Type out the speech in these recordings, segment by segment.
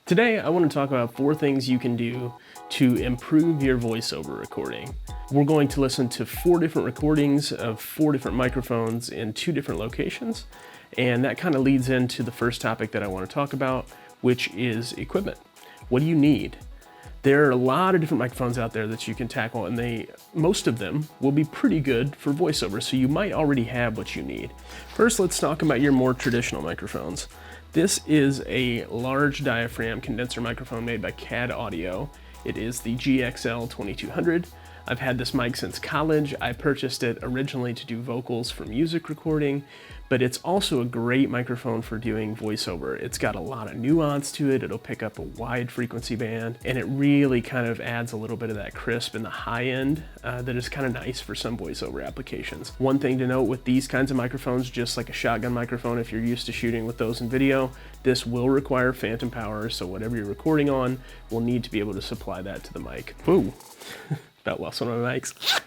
Today, I want to talk about 4 things you can do to improve your voiceover recording. We're going to listen to 4 different recordings of 4 different microphones in 2 different locations, and that kind of leads into the first topic that I want to talk about, which is equipment. What do you need? There are a lot of different microphones out there that you can tackle, and most of them will be pretty good for voiceover, so you might already have what you need. First, let's talk about your more traditional microphones. This is a large diaphragm condenser microphone made by CAD Audio. It is the GXL 2200. I've had this mic since college. I purchased it originally to do vocals for music recording, but it's also a great microphone for doing voiceover. It's got a lot of nuance to it. It'll pick up a wide frequency band, and it really kind of adds a little bit of that crisp in the high end that is kind of nice for some voiceover applications. One thing to note with these kinds of microphones, just like a shotgun microphone, if you're used to shooting with those in video, this will require phantom power, so whatever you're recording on will need to be able to supply that to the mic. Whoa, about lost one of my mics.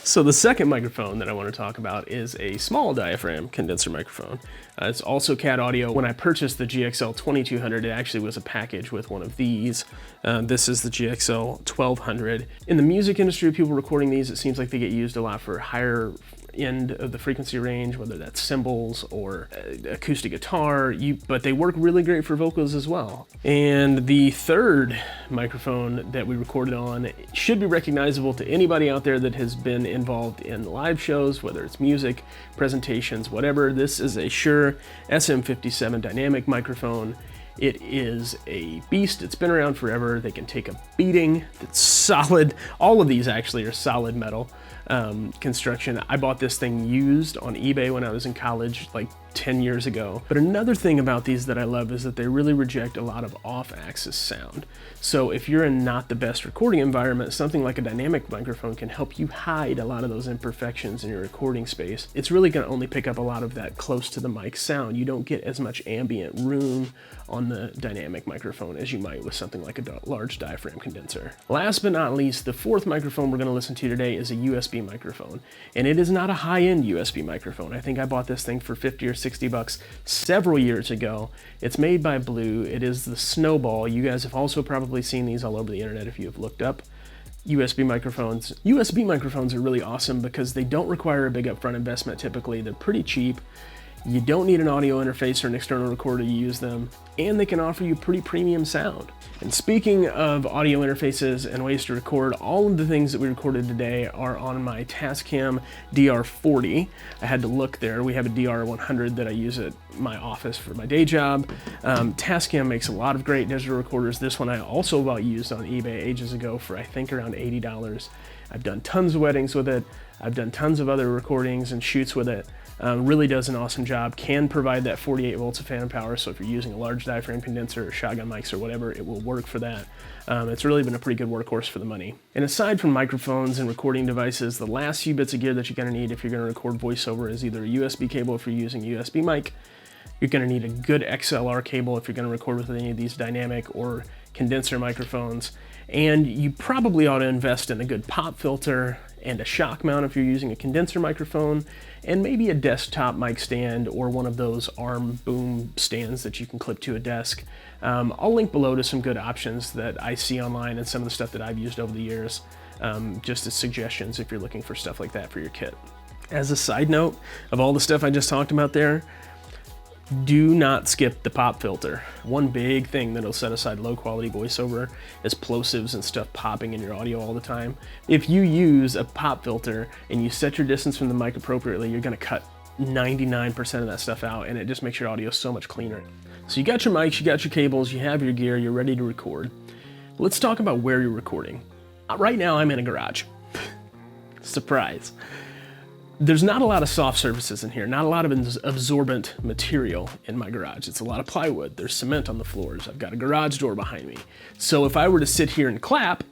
So the second microphone that I want to talk about is a small diaphragm condenser microphone. It's also CAD Audio. When I purchased the GXL 2200, it actually was a package with one of these. This is the GXL 1200. In the music industry, people recording these, it seems like they get used a lot for higher end of the frequency range, whether that's cymbals or acoustic guitar, but they work really great for vocals as well. And the third microphone that we recorded on should be recognizable to anybody out there that has been involved in live shows, whether it's music, presentations, whatever. This is a Shure SM57 dynamic microphone. It is a beast. It's been around forever. They can take a beating. It's solid. All of these actually are solid metal construction. I bought this thing used on eBay when I was in college, like 10 years ago. But another thing about these that I love is that they really reject a lot of off-axis sound. So if you're in not the best recording environment, something like a dynamic microphone can help you hide a lot of those imperfections in your recording space. It's really going to only pick up a lot of that close to the mic sound. You don't get as much ambient room on the dynamic microphone as you might with something like a large diaphragm condenser. Last but not least, the fourth microphone we're going to listen to today is a USB microphone. And it is not a high-end USB microphone. I think I bought this thing for 50 or 60 bucks several years ago. It's made by Blue. It is the Snowball. You guys have also probably seen these all over the internet if you have looked up USB microphones. USB microphones are really awesome because they don't require a big upfront investment typically. They're pretty cheap. You don't need an audio interface or an external recorder to use them, and they can offer you pretty premium sound. And speaking of audio interfaces and ways to record, all of the things that we recorded today are on my Tascam DR40. I had to look there. We have a DR100 that I use at my office for my day job. Tascam makes a lot of great digital recorders. This one I also bought used on eBay ages ago for I think around $80. I've done tons of weddings with it. I've done tons of other recordings and shoots with it. Really does an awesome job, can provide that 48 volts of phantom power, so if you're using a large diaphragm condenser or shotgun mics or whatever, it will work for that. It's really been a pretty good workhorse for the money. And aside from microphones and recording devices, the last few bits of gear that you're going to need if you're going to record voiceover is either a USB cable if you're using a USB mic. You're going to need a good XLR cable if you're going to record with any of these dynamic or condenser microphones. And you probably ought to invest in a good pop filter and a shock mount if you're using a condenser microphone, and maybe a desktop mic stand or one of those arm boom stands that you can clip to a desk. I'll link below to some good options that I see online and some of the stuff that I've used over the years, just as suggestions if you're looking for stuff like that for your kit. As a side note of all the stuff I just talked about there, do not skip the pop filter. One big thing that'll set aside low quality voiceover is plosives and stuff popping in your audio all the time. If you use a pop filter and you set your distance from the mic appropriately, you're gonna cut 99% of that stuff out, and it just makes your audio so much cleaner. So you got your mics, you got your cables, you have your gear, you're ready to record. Let's talk about where you're recording. Right now I'm in a garage. Surprise. There's not a lot of soft surfaces in here, not a lot of absorbent material in my garage. It's a lot of plywood. There's cement on the floors. I've got a garage door behind me. So if I were to sit here and clap,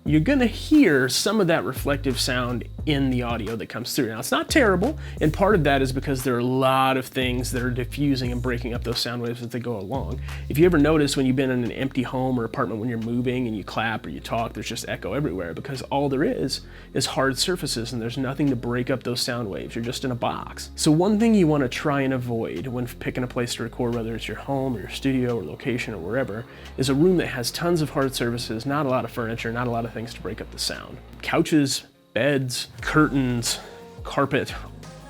you're gonna hear some of that reflective sound in the audio that comes through. Now, it's not terrible, and part of that is because there are a lot of things that are diffusing and breaking up those sound waves as they go along. If you ever notice when you've been in an empty home or apartment when you're moving and you clap or you talk, there's just echo everywhere, because all there is hard surfaces and there's nothing to break up those sound waves. You're just in a box. So one thing you wanna try and avoid when picking a place to record, whether it's your home or your studio or location or wherever, is a room that has tons of hard surfaces, not a lot of furniture, not a lot of things to break up the sound. Couches, beds, curtains, carpet,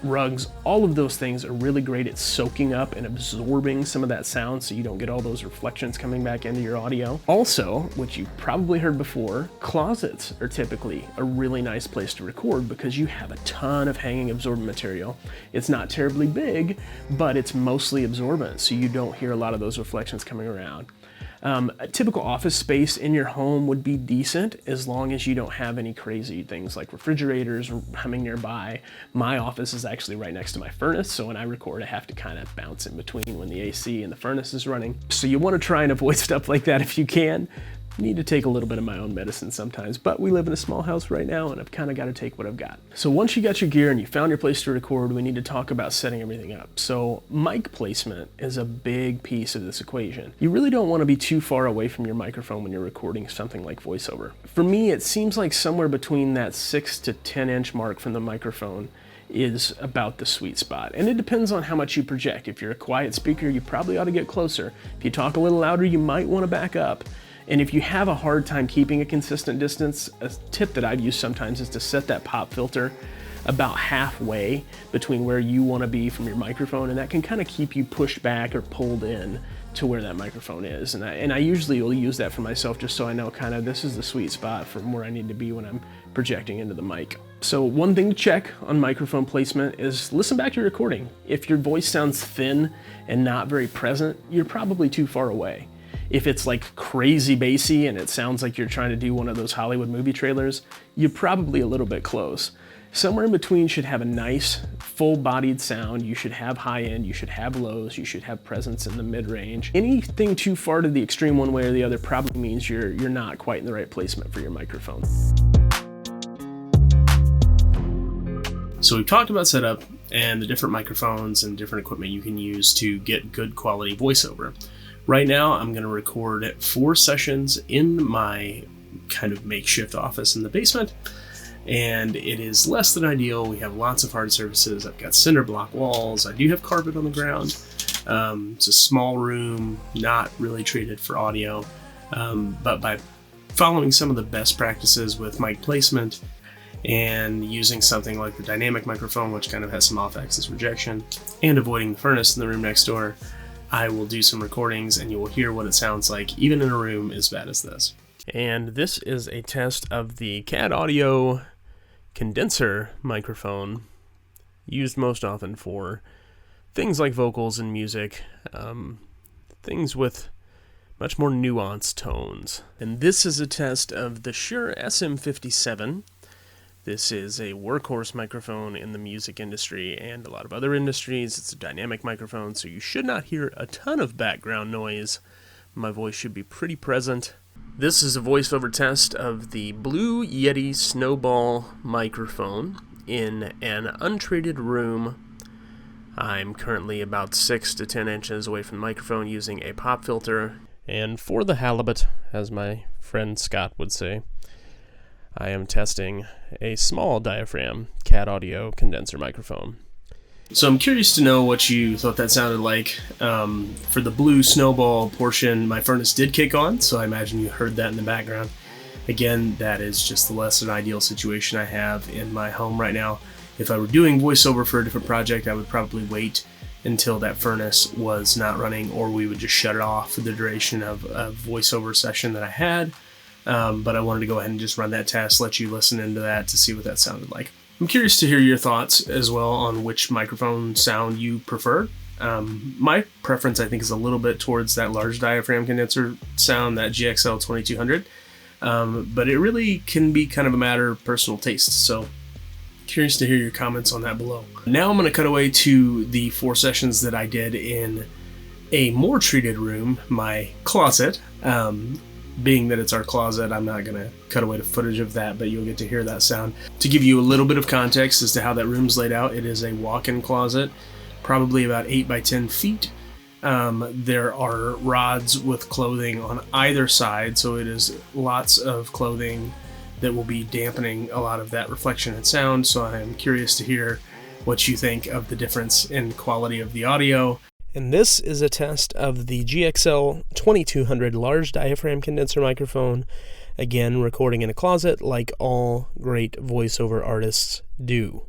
rugs, all of those things are really great at soaking up and absorbing some of that sound so you don't get all those reflections coming back into your audio. Also, which you probably heard before, closets are typically a really nice place to record because you have a ton of hanging absorbent material. It's not terribly big, but it's mostly absorbent, so you don't hear a lot of those reflections coming around. A typical office space in your home would be decent as long as you don't have any crazy things like refrigerators humming nearby. My office is actually right next to my furnace, so when I record I have to kind of bounce in between when the AC and the furnace is running. So you want to try and avoid stuff like that if you can. Need to take a little bit of my own medicine sometimes, but we live in a small house right now and I've kind of got to take what I've got. So once you got your gear and you found your place to record, we need to talk about setting everything up. So mic placement is a big piece of this equation. You really don't want to be too far away from your microphone when you're recording something like voiceover. For me, it seems like somewhere between that 6 to 10 inch mark from the microphone is about the sweet spot. And it depends on how much you project. If you're a quiet speaker, you probably ought to get closer. If you talk a little louder, you might want to back up. And if you have a hard time keeping a consistent distance, a tip that I've used sometimes is to set that pop filter about halfway between where you want to be from your microphone, and that can kind of keep you pushed back or pulled in to where that microphone is. And I usually will use that for myself just so I know kind of this is the sweet spot from where I need to be when I'm projecting into the mic. So one thing to check on microphone placement is listen back to your recording. If your voice sounds thin and not very present, you're probably too far away. If it's like crazy bassy and it sounds like you're trying to do one of those Hollywood movie trailers, you're probably a little bit close. Somewhere in between should have a nice full-bodied sound. You should have high end, you should have lows, you should have presence in the mid-range. Anything too far to the extreme one way or the other probably means you're not quite in the right placement for your microphone. So we've talked about setup and the different microphones and different equipment you can use to get good quality voiceover. Right now, I'm going to record 4 sessions in my kind of makeshift office in the basement, and it is less than ideal. We have lots of hard surfaces. I've got cinder block walls. I do have carpet on the ground. It's a small room, not really treated for audio, but by following some of the best practices with mic placement and using something like the dynamic microphone, which kind of has some off-axis rejection, and avoiding the furnace in the room next door, I will do some recordings and you will hear what it sounds like even in a room as bad as this. And this is a test of the CAD Audio condenser microphone, used most often for things like vocals and music, things with much more nuanced tones. And this is a test of the Shure SM57. This is a workhorse microphone in the music industry and a lot of other industries. It's a dynamic microphone, so you should not hear a ton of background noise. My voice should be pretty present. This is a voiceover test of the Blue Yeti Snowball microphone in an untreated room. I'm currently about 6 to 10 inches away from the microphone using a pop filter. And for the halibut, as my friend Scott would say, I am testing a small diaphragm CAD Audio condenser microphone. So I'm curious to know what you thought that sounded like. For the Blue Snowball portion, my furnace did kick on, so I imagine you heard that in the background. Again, that is just the less than ideal situation I have in my home right now. If I were doing voiceover for a different project, I would probably wait until that furnace was not running, or we would just shut it off for the duration of a voiceover session that I had. But I wanted to go ahead and just run that test, let you listen into that to see what that sounded like. I'm curious to hear your thoughts as well on which microphone sound you prefer. My preference, I think, is a little bit towards that large diaphragm condenser sound, that GXL 2200. But it really can be kind of a matter of personal taste. So curious to hear your comments on that below. Now I'm going to cut away to the 4 sessions that I did in a more treated room, my closet. Being that it's our closet, I'm not going to cut away the footage of that, but you'll get to hear that sound. To give you a little bit of context as to how that room's laid out, it is a walk-in closet, probably about 8 by 10 feet. There are rods with clothing on either side, so it is lots of clothing that will be dampening a lot of that reflection and sound. So I am curious to hear what you think of the difference in quality of the audio. And this is a test of the GXL 2200 large diaphragm condenser microphone, again recording in a closet like all great voiceover artists do.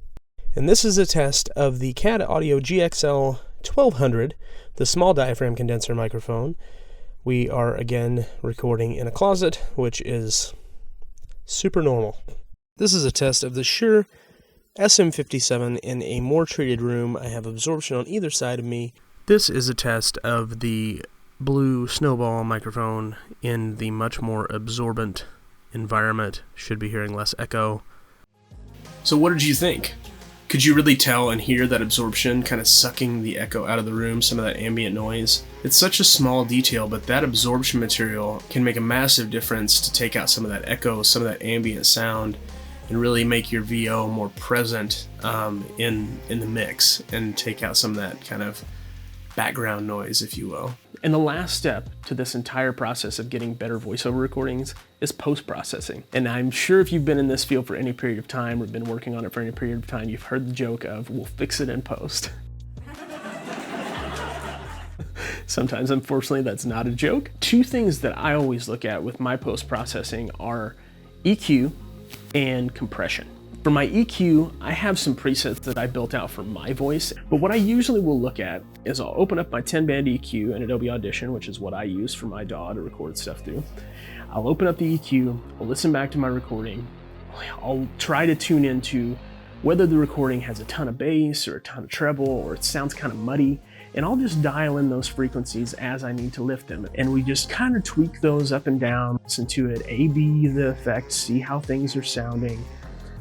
And this is a test of the CAD Audio GXL 1200, the small diaphragm condenser microphone. We are again recording in a closet, which is super normal. This is a test of the Shure SM57 in a more treated room. I have absorption on either side of me. This is a test of the Blue Snowball microphone in the much more absorbent environment. Should be hearing less echo. So what did you think? Could you really tell and hear that absorption kind of sucking the echo out of the room, some of that ambient noise? It's such a small detail, but that absorption material can make a massive difference to take out some of that echo, some of that ambient sound, and really make your VO more present in the mix and take out some of that kind of background noise, if you will. And the last step to this entire process of getting better voiceover recordings is post-processing. And I'm sure if you've been in this field for any period of time or been working on it for any period of time, you've heard the joke of, we'll fix it in post. Sometimes, unfortunately, that's not a joke. Two things that I always look at with my post-processing are EQ and compression. For my EQ, I have some presets that I built out for my voice, but what I usually will look at is I'll open up my 10-band EQ in Adobe Audition, which is what I use for my DAW to record stuff through. I'll open up the EQ, I'll listen back to my recording, I'll try to tune into whether the recording has a ton of bass or a ton of treble or it sounds kind of muddy, and I'll just dial in those frequencies as I need to lift them. And we just kind of tweak those up and down, listen to it, A/B the effect, see how things are sounding,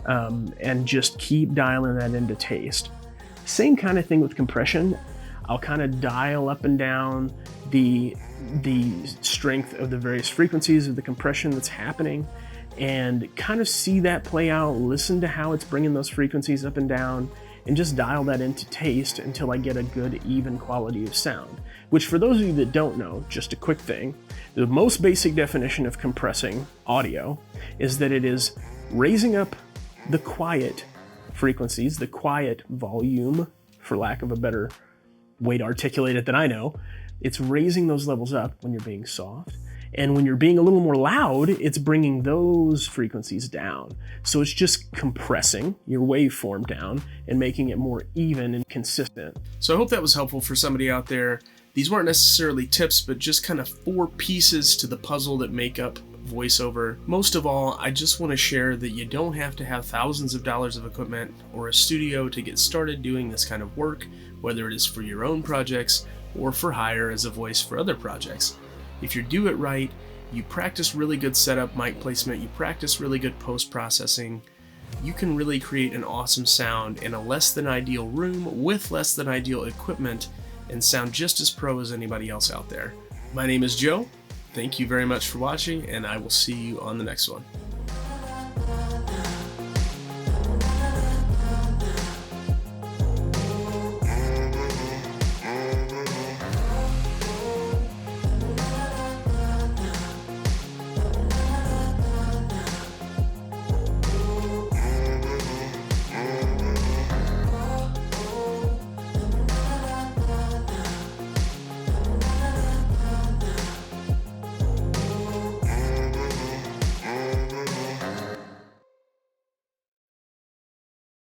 and just keep dialing that into taste. Same kind of thing with compression. I'll kind of dial up and down the strength of the various frequencies of the compression that's happening and kind of see that play out, listen to how it's bringing those frequencies up and down, and just dial that into taste until I get a good even quality of sound. Which, for those of you that don't know, just a quick thing, the most basic definition of compressing audio is that it is raising up the quiet frequencies, the quiet volume, for lack of a better way to articulate it than I know. It's raising those levels up when you're being soft. And when you're being a little more loud, it's bringing those frequencies down. So it's just compressing your waveform down and making it more even and consistent. So I hope that was helpful for somebody out there. These weren't necessarily tips, but just kind of 4 pieces to the puzzle that make up voiceover. Most of all, I just want to share that you don't have to have thousands of dollars of equipment or a studio to get started doing this kind of work, whether it is for your own projects or for hire as a voice for other projects. If you do it right, you practice really good setup mic placement, you practice really good post-processing, you can really create an awesome sound in a less than ideal room with less than ideal equipment and sound just as pro as anybody else out there. My name is Joe. Thank you very much for watching, and I will see you on the next one.